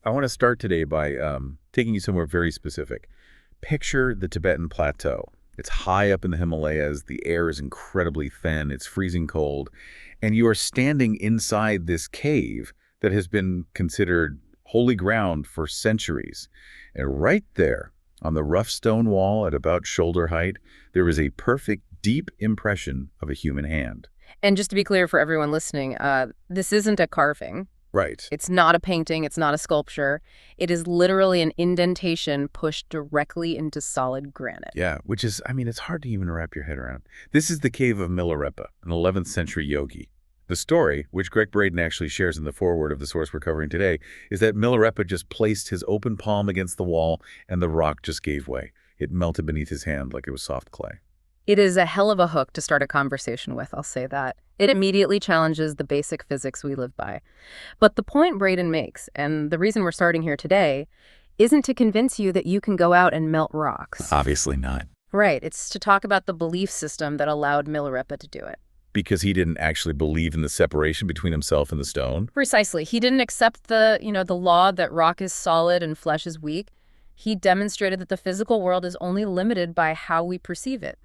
I want to start today by taking you somewhere very specific. Picture the Tibetan Plateau. It's high up in the Himalayas, the air is incredibly thin, it's freezing cold, and you are standing inside this cave that has been considered holy ground for centuries. And right there, on the rough stone wall at about shoulder height, there is a perfect, deep impression of a human hand. And just to be clear for everyone listening, this isn't a carving. Right. It's not a painting. It's not a sculpture. It is literally an indentation pushed directly into solid granite. Yeah, which is, it's hard to even wrap your head around. This is the cave of Milarepa, an 11th century yogi. The story, which Greg Braden actually shares in the foreword of the source we're covering today, is that Milarepa just placed his open palm against the wall and the rock just gave way. It melted beneath his hand like it was soft clay. It is a hell of a hook to start a conversation with, I'll say that. It immediately challenges the basic physics we live by. But the point Braden makes, and the reason we're starting here today, isn't to convince you that you can go out and melt rocks. Obviously not. Right. It's to talk about the belief system that allowed Milarepa to do it. Because he didn't actually believe in the separation between himself and the stone? Precisely. He didn't accept the law that rock is solid and flesh is weak. He demonstrated that the physical world is only limited by how we perceive it.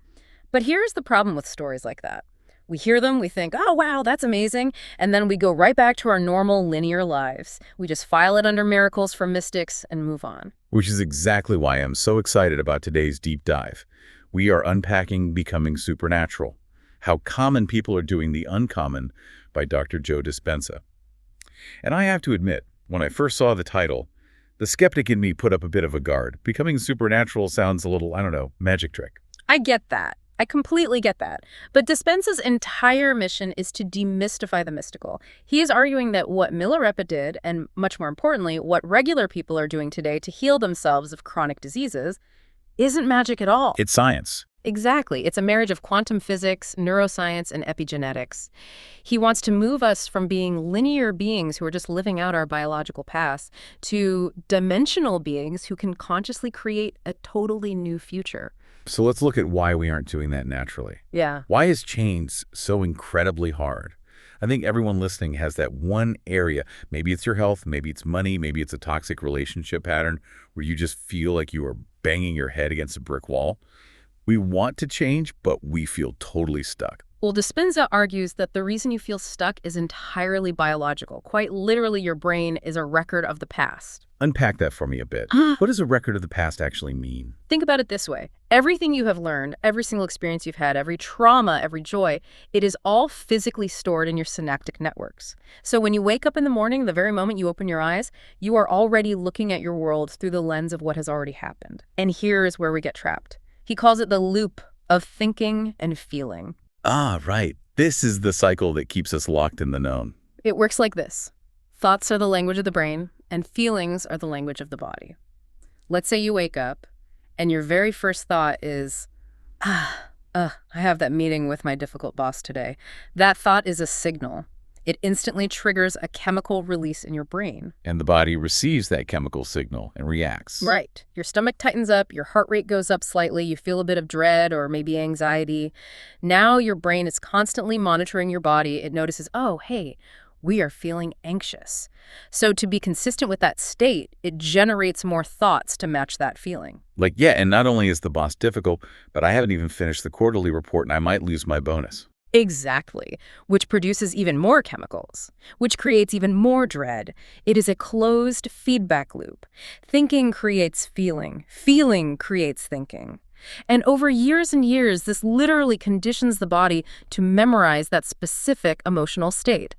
But here's the problem with stories like that. We hear them, we think, oh, wow, that's amazing. And then we go right back to our normal linear lives. We just file it under miracles from mystics and move on. Which is exactly why I'm so excited about today's deep dive. We are unpacking Becoming Supernatural, How Common People Are Doing the Uncommon by Dr. Joe Dispenza. And I have to admit, when I first saw the title, the skeptic in me put up a bit of a guard. Becoming Supernatural sounds a little, magic trick. I get that. I completely get that. But Dispenza's entire mission is to demystify the mystical. He is arguing that what Milarepa did, and much more importantly, what regular people are doing today to heal themselves of chronic diseases, isn't magic at all. It's science. Exactly. It's a marriage of quantum physics, neuroscience, and epigenetics. He wants to move us from being linear beings who are just living out our biological paths to dimensional beings who can consciously create a totally new future. So let's look at why we aren't doing that naturally. Yeah. Why is change so incredibly hard? I think everyone listening has that one area. Maybe it's your health, maybe it's money, maybe it's a toxic relationship pattern where you just feel like you are banging your head against a brick wall. We want to change, but we feel totally stuck. Well, Dispenza argues that the reason you feel stuck is entirely biological. Quite literally, your brain is a record of the past. Unpack that for me a bit. What does a record of the past actually mean? Think about it this way. Everything you have learned, every single experience you've had, every trauma, every joy, it is all physically stored in your synaptic networks. So when you wake up in the morning, the very moment you open your eyes, you are already looking at your world through the lens of what has already happened. And here is where we get trapped. He calls it the loop of thinking and feeling. Ah, right. This is the cycle that keeps us locked in the known. It works like this. Thoughts are the language of the brain, and feelings are the language of the body. Let's say you wake up, and your very first thought is, I have that meeting with my difficult boss today. That thought is a signal. It instantly triggers a chemical release in your brain. And the body receives that chemical signal and reacts. Right. Your stomach tightens up, your heart rate goes up slightly, you feel a bit of dread or maybe anxiety. Now your brain is constantly monitoring your body. It notices, oh, hey, we are feeling anxious. So to be consistent with that state, it generates more thoughts to match that feeling. And not only is the boss difficult, but I haven't even finished the quarterly report and I might lose my bonus. Exactly, which produces even more chemicals, which creates even more dread. It is a closed feedback loop. Thinking creates feeling. Feeling creates thinking. And over years and years, this literally conditions the body to memorize that specific emotional state.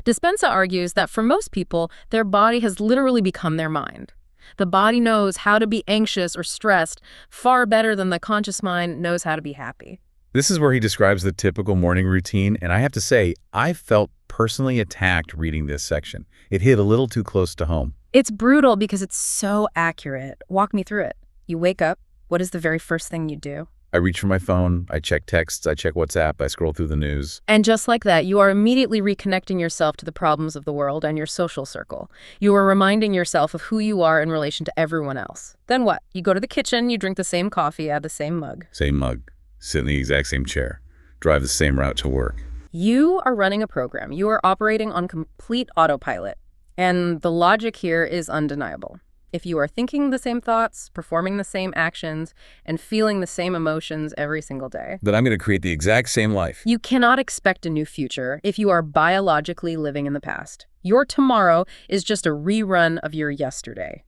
Dispenza argues that for most people, their body has literally become their mind. The body knows how to be anxious or stressed far better than the conscious mind knows how to be happy. This is where he describes the typical morning routine, and I have to say, I felt personally attacked reading this section. It hit a little too close to home. It's brutal because it's so accurate. Walk me through it. You wake up. What is the very first thing you do? I reach for my phone, I check texts, I check WhatsApp, I scroll through the news. And just like that, you are immediately reconnecting yourself to the problems of the world and your social circle. You are reminding yourself of who you are in relation to everyone else. Then what? You go to the kitchen, you drink the same coffee out of the same mug. Same mug. Sit in the exact same chair. Drive the same route to work. You are running a program. You are operating on complete autopilot. And the logic here is undeniable. If you are thinking the same thoughts, performing the same actions, and feeling the same emotions every single day, That I'm going to create the exact same life. you cannot expect a new future if you are biologically living in the past. Your tomorrow is just a rerun of your yesterday.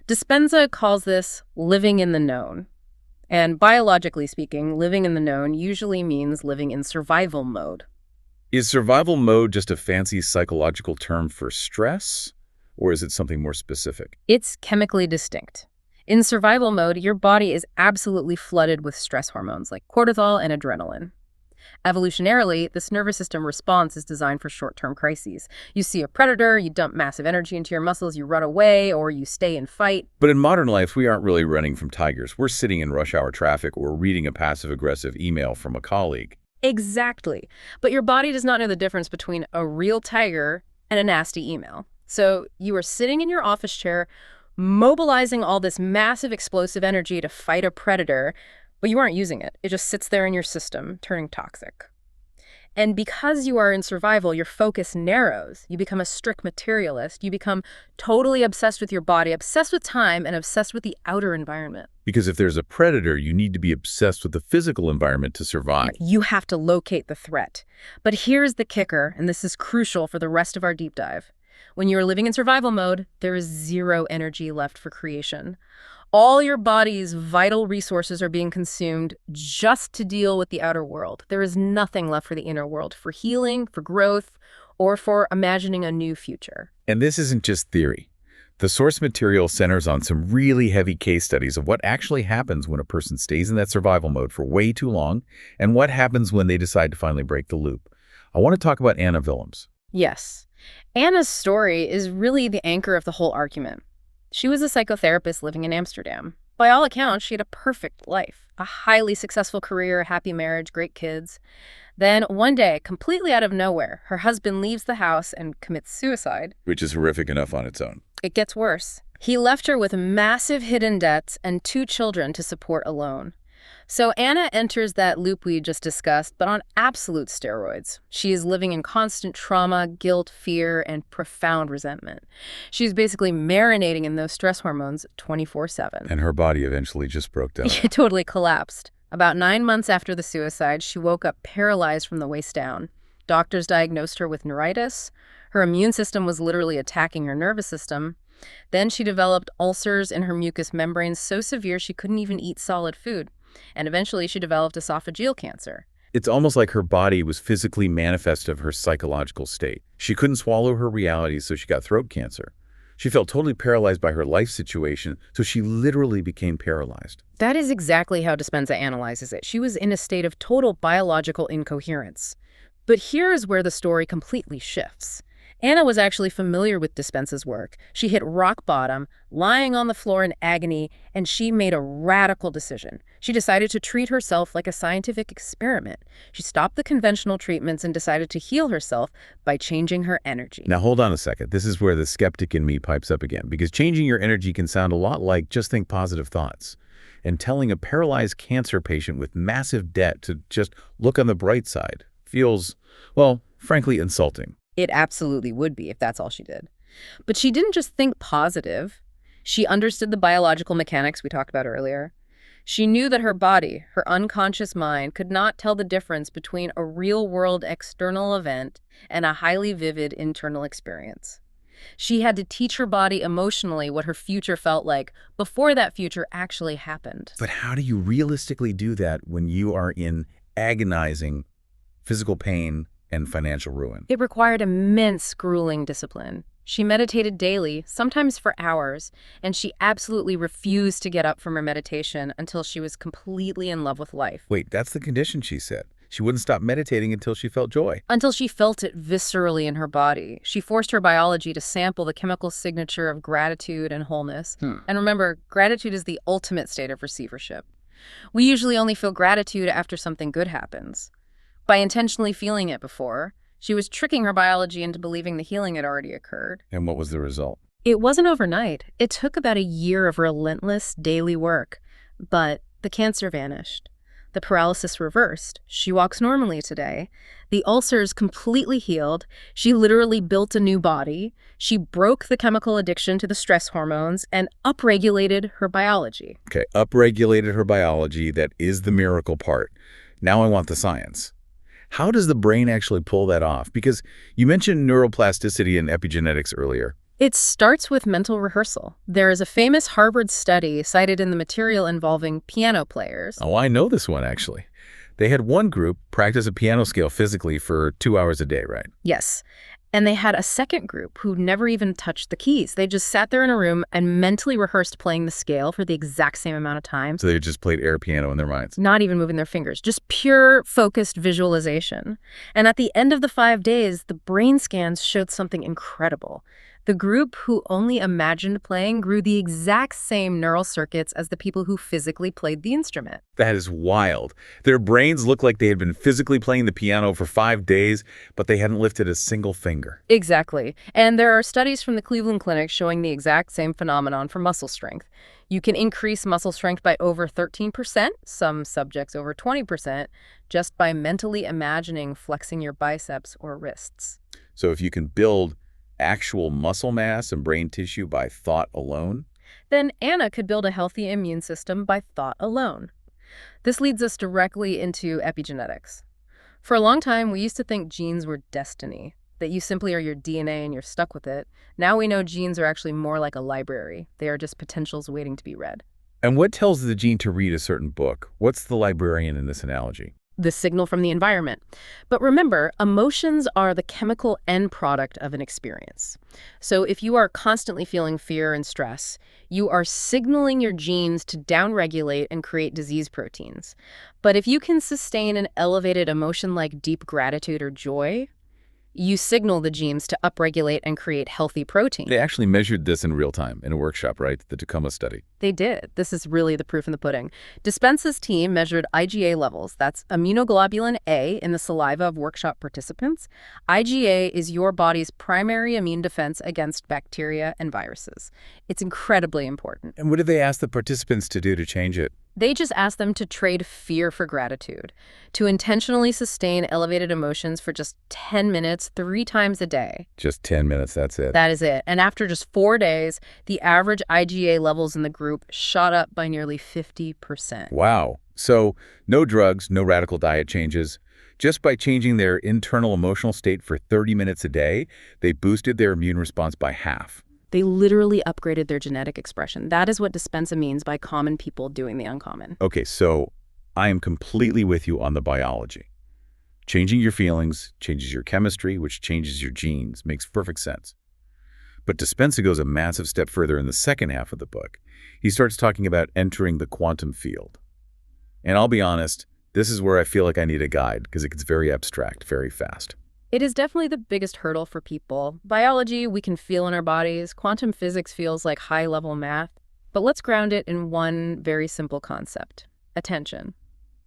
Dispenza calls this living in the known. And biologically speaking, living in the known usually means living in survival mode. Is survival mode just a fancy psychological term for stress, or is it something more specific? It's chemically distinct. In survival mode, your body is absolutely flooded with stress hormones like cortisol and adrenaline. Evolutionarily, this nervous system response is designed for short-term crises. You see a predator, you dump massive energy into your muscles, you run away, or you stay and fight. But in modern life, we aren't really running from tigers. We're sitting in rush hour traffic or reading a passive-aggressive email from a colleague. Exactly. But your body does not know the difference between a real tiger and a nasty email. So you are sitting in your office chair, mobilizing all this massive explosive energy to fight a predator, but you aren't using it. It just sits there in your system, turning toxic. And because you are in survival, your focus narrows. You become a strict materialist. You become totally obsessed with your body, obsessed with time, and obsessed with the outer environment. Because if there's a predator, you need to be obsessed with the physical environment to survive. You have to locate the threat. But here's the kicker, and this is crucial for the rest of our deep dive. When you are living in survival mode, there is zero energy left for creation. All your body's vital resources are being consumed just to deal with the outer world. There is nothing left for the inner world, for healing, for growth, or for imagining a new future. And this isn't just theory. The source material centers on some really heavy case studies of what actually happens when a person stays in that survival mode for way too long, and what happens when they decide to finally break the loop. I want to talk about Anna Willems. Yes. Anna's story is really the anchor of the whole argument. She was a psychotherapist living in Amsterdam. By all accounts, she had a perfect life, a highly successful career, happy marriage, great kids. Then one day, completely out of nowhere, her husband leaves the house and commits suicide. Which is horrific enough on its own. It gets worse. He left her with massive hidden debts and 2 children to support alone. So Anna enters that loop we just discussed, but on absolute steroids. She is living in constant trauma, guilt, fear, and profound resentment. She's basically marinating in those stress hormones 24/7. And her body eventually just broke down. It totally collapsed. About 9 months after the suicide, she woke up paralyzed from the waist down. Doctors diagnosed her with neuritis. Her immune system was literally attacking her nervous system. Then she developed ulcers in her mucous membranes so severe she couldn't even eat solid food. And eventually she developed esophageal cancer. It's almost like her body was physically manifest of her psychological state. She couldn't swallow her reality, so she got throat cancer. She felt totally paralyzed by her life situation, so she literally became paralyzed. That is exactly how Dispenza analyzes it. She was in a state of total biological incoherence. But here is where the story completely shifts. Anna was actually familiar with Dispenza's work. She hit rock bottom, lying on the floor in agony, and she made a radical decision. She decided to treat herself like a scientific experiment. She stopped the conventional treatments and decided to heal herself by changing her energy. Now hold on a second. This is where the skeptic in me pipes up again, because changing your energy can sound a lot like just think positive thoughts. And telling a paralyzed cancer patient with massive debt to just look on the bright side feels, well, frankly, insulting. It absolutely would be if that's all she did. But she didn't just think positive. She understood the biological mechanics we talked about earlier. She knew that her body, her unconscious mind, could not tell the difference between a real-world external event and a highly vivid internal experience. She had to teach her body emotionally what her future felt like before that future actually happened. But how do you realistically do that when you are in agonizing physical pain and financial ruin? It required immense, grueling discipline. She meditated daily, sometimes for hours, and she absolutely refused to get up from her meditation until she was completely in love with life. Wait, that's the condition, she said. She wouldn't stop meditating until she felt joy. Until she felt it viscerally in her body. She forced her biology to sample the chemical signature of gratitude and wholeness. And remember, gratitude is the ultimate state of receivership. We usually only feel gratitude after something good happens. By intentionally feeling it before, she was tricking her biology into believing the healing had already occurred. And what was the result? It wasn't overnight. It took about a year of relentless daily work, but the cancer vanished. The paralysis reversed. She walks normally today. The ulcer's completely healed. She literally built a new body. She broke the chemical addiction to the stress hormones and upregulated her biology. Okay, upregulated her biology. That is the miracle part. Now I want the science. How does the brain actually pull that off? Because you mentioned neuroplasticity and epigenetics earlier. It starts with mental rehearsal. There is a famous Harvard study cited in the material involving piano players. Oh, I know this one, actually. They had one group practice a piano scale physically for 2 hours a day, right? Yes. And they had a second group who never even touched the keys. They just sat there in a room and mentally rehearsed playing the scale for the exact same amount of time. So they just played air piano in their minds. Not even moving their fingers, just pure focused visualization. And at the end of the 5 days, the brain scans showed something incredible. The group who only imagined playing grew the exact same neural circuits as the people who physically played the instrument. That is wild. Their brains looked like they had been physically playing the piano for 5 days, but they hadn't lifted a single finger. Exactly. And there are studies from the Cleveland Clinic showing the exact same phenomenon for muscle strength. You can increase muscle strength by over 13%, some subjects over 20%, just by mentally imagining flexing your biceps or wrists. So if you can build actual muscle mass and brain tissue by thought alone, then Anna could build a healthy immune system by thought alone. This leads us directly into epigenetics. For a long time, we used to think genes were destiny, that you simply are your DNA and you're stuck with it. Now we know genes are actually more like a library. They are just potentials waiting to be read. And what tells the gene to read a certain book? What's the librarian in this analogy? The signal from the environment. But remember, emotions are the chemical end product of an experience. So if you are constantly feeling fear and stress, you are signaling your genes to downregulate and create disease proteins. But if you can sustain an elevated emotion like deep gratitude or joy, you signal the genes to upregulate and create healthy protein. They actually measured this in real time in a workshop, right? The Tacoma study. They did. This is really the proof in the pudding. Dispenza's team measured IgA levels. That's immunoglobulin A in the saliva of workshop participants. IgA is your body's primary immune defense against bacteria and viruses. It's incredibly important. And what did they ask the participants to do to change it? They just asked them to trade fear for gratitude, to intentionally sustain elevated emotions for just 10 minutes, 3 times a day. Just 10 minutes, that's it. That is it. And after just 4 days, the average IgA levels in the group shot up by nearly 50%. Wow. So no drugs, no radical diet changes. Just by changing their internal emotional state for 30 minutes a day, they boosted their immune response by half. They literally upgraded their genetic expression. That is what Dispenza means by common people doing the uncommon. Okay, so I am completely with you on the biology. Changing your feelings changes your chemistry, which changes your genes. Makes perfect sense. But Dispenza goes a massive step further in the second half of the book. He starts talking about entering the quantum field. And I'll be honest, this is where I feel like I need a guide because it gets very abstract very fast. It is definitely the biggest hurdle for people. Biology, we can feel in our bodies. Quantum physics feels like high-level math. But let's ground it in one very simple concept: attention.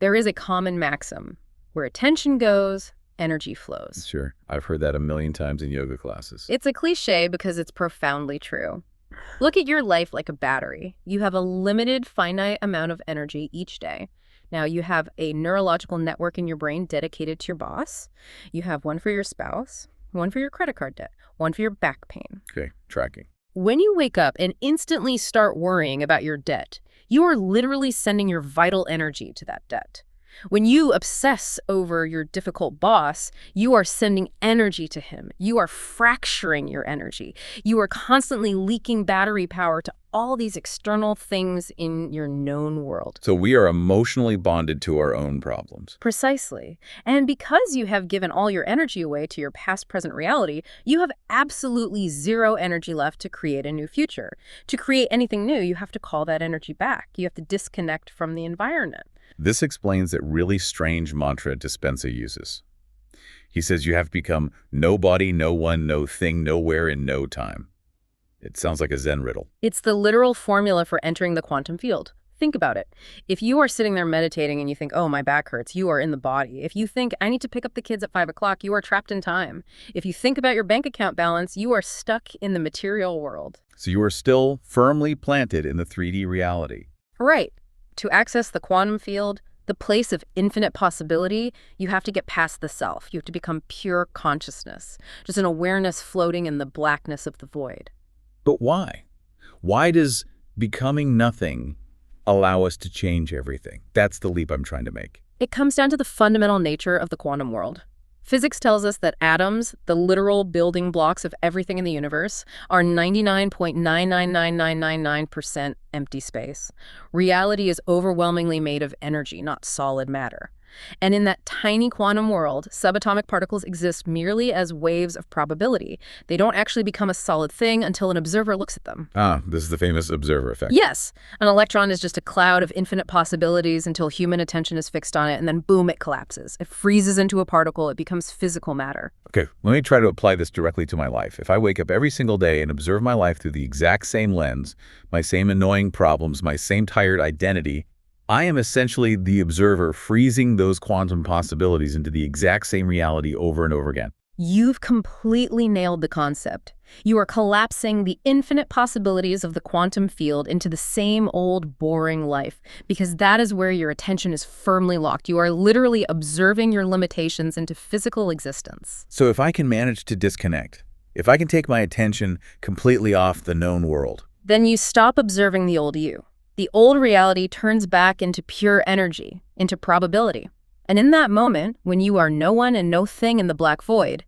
There is a common maxim: where attention goes, energy flows. Sure, I've heard that a million times in yoga classes. It's a cliche because it's profoundly true. Look at your life like a battery. You have a limited, finite amount of energy each day. Now, you have a neurological network in your brain dedicated to your boss. You have one for your spouse, one for your credit card debt, one for your back pain. Okay, tracking. When you wake up and instantly start worrying about your debt, you are literally sending your vital energy to that debt. When you obsess over your difficult boss, you are sending energy to him. You are fracturing your energy. You are constantly leaking battery power to all these external things in your known world. So we are emotionally bonded to our own problems. Precisely. And because you have given all your energy away to your past-present reality, you have absolutely zero energy left to create a new future. To create anything new, you have to call that energy back. You have to disconnect from the environment. This explains that really strange mantra Dispenza uses. He says you have to become nobody, no one, no thing, nowhere, in no time. It sounds like a Zen riddle. It's the literal formula for entering the quantum field. Think about it. If you are sitting there meditating and you think, oh, my back hurts, you are in the body. If you think, I need to pick up the kids at 5 o'clock, you are trapped in time. If you think about your bank account balance, you are stuck in the material world. So you are still firmly planted in the 3D reality. Right. To access the quantum field, The place of infinite possibility, you have to get past the self. You have to become pure consciousness, just an awareness floating in the blackness of the void. But why? Why does becoming nothing allow us to change everything? That's the leap I'm trying to make. It comes down to the fundamental nature of the quantum world. Physics tells us that atoms, the literal building blocks of everything in the universe, are 99.999999% empty space. Reality is overwhelmingly made of energy, not solid matter. And in that tiny quantum world, subatomic particles exist merely as waves of probability. They don't actually become a solid thing until an observer looks at them. Ah, this is the famous observer effect. Yes, an electron is just a cloud of infinite possibilities until human attention is fixed on it, and then boom, it collapses. It freezes into a particle. It becomes physical matter. Okay, let me try to apply this directly to my life. If I wake up every single day and observe my life through the exact same lens, my same annoying problems, my same tired identity, I am essentially the observer freezing those quantum possibilities into the exact same reality over and over again. You've completely nailed the concept. You are collapsing the infinite possibilities of the quantum field into the same old boring life, because that is where your attention is firmly locked. You are literally observing your limitations into physical existence. So if I can manage to disconnect, if I can take my attention completely off the known world, Then you stop observing the old you. The old reality turns back into pure energy, into probability. And in that moment, when you are no one and no thing in the black void,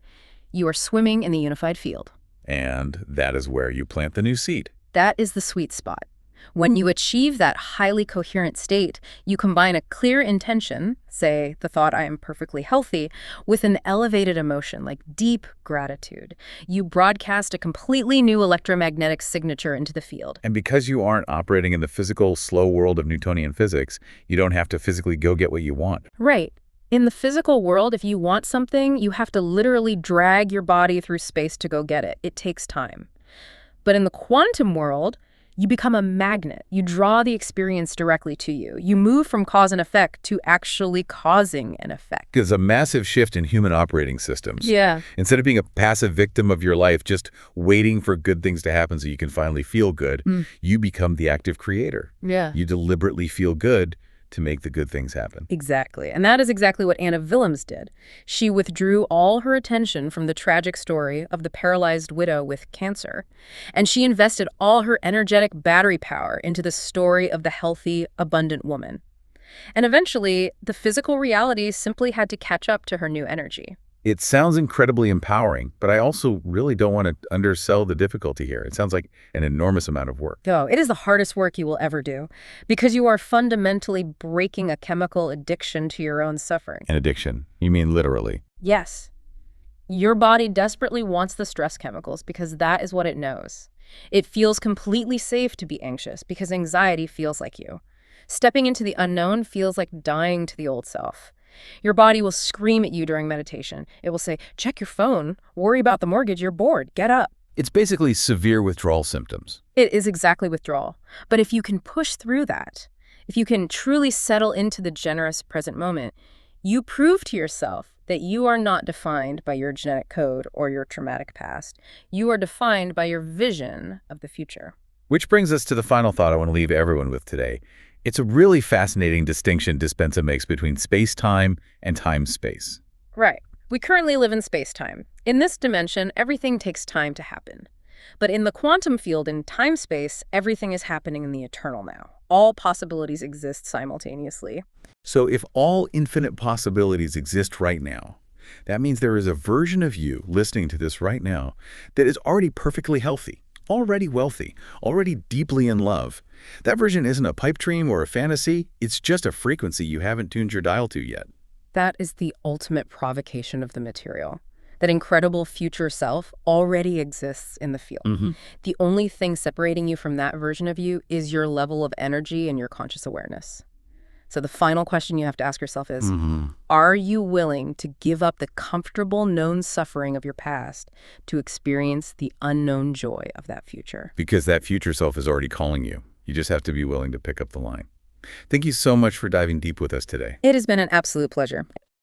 you are swimming in the unified field. and that is where you plant the new seed. That is the sweet spot. When you achieve that highly coherent state, you combine a clear intention, say the thought I am perfectly healthy, with an elevated emotion like deep gratitude. You broadcast a completely new electromagnetic signature into the field. And because you aren't operating in the physical, slow world of Newtonian physics, you don't have to physically go get what you want. Right. In the physical world, if you want something, you have to literally drag your body through space to go get it. It takes time. But in the quantum world, you become a magnet. You draw the experience directly to you. You move from cause and effect to actually causing an effect. There's a massive shift in human operating systems. Yeah. Instead of being a passive victim of your life, just waiting for good things to happen so you can finally feel good, you become the active creator. Yeah. You deliberately feel good to make the good things happen. Exactly. And that is exactly what Anna Willems did. She withdrew all her attention from the tragic story of the paralyzed widow with cancer, and she invested all her energetic battery power into the story of the healthy, abundant woman. And eventually, the physical reality simply had to catch up to her new energy. It sounds incredibly empowering, but I also really don't want to undersell the difficulty here. It sounds like an enormous amount of work. Oh, it is the hardest work you will ever do, because you are fundamentally breaking a chemical addiction to your own suffering. An addiction. You mean literally. Yes. Your body desperately wants the stress chemicals because that is what it knows. It feels completely safe to be anxious because anxiety feels like you. Stepping into the unknown feels like dying to the old self. Your body will scream at you during meditation. It will say, check your phone, worry about the mortgage, you're bored, get up. It's basically severe withdrawal symptoms. It is exactly withdrawal. But if you can push through that, if you can truly settle into the generous present moment, you prove to yourself that you are not defined by your genetic code or your traumatic past. You are defined by your vision of the future. Which brings us to the final thought I want to leave everyone with today. It's a really fascinating distinction Dispenza makes between space-time and time-space. Right. We currently live in space-time. In this dimension, everything takes time to happen. But in the quantum field, in time-space, everything is happening in the eternal now. All possibilities exist simultaneously. So if all infinite possibilities exist right now, that means there is a version of you listening to this right now that is already perfectly healthy, already wealthy, already deeply in love. That version isn't a pipe dream or a fantasy. It's just a frequency you haven't tuned your dial to yet. That is the ultimate provocation of the material. That incredible future self already exists in the field. The only thing separating you from that version of you is your level of energy and your conscious awareness. So the final question you have to ask yourself is, are you willing to give up the comfortable known suffering of your past to experience the unknown joy of that future? Because that future self is already calling you. You just have to be willing to pick up the line. Thank you so much for diving deep with us today. It has been an absolute pleasure.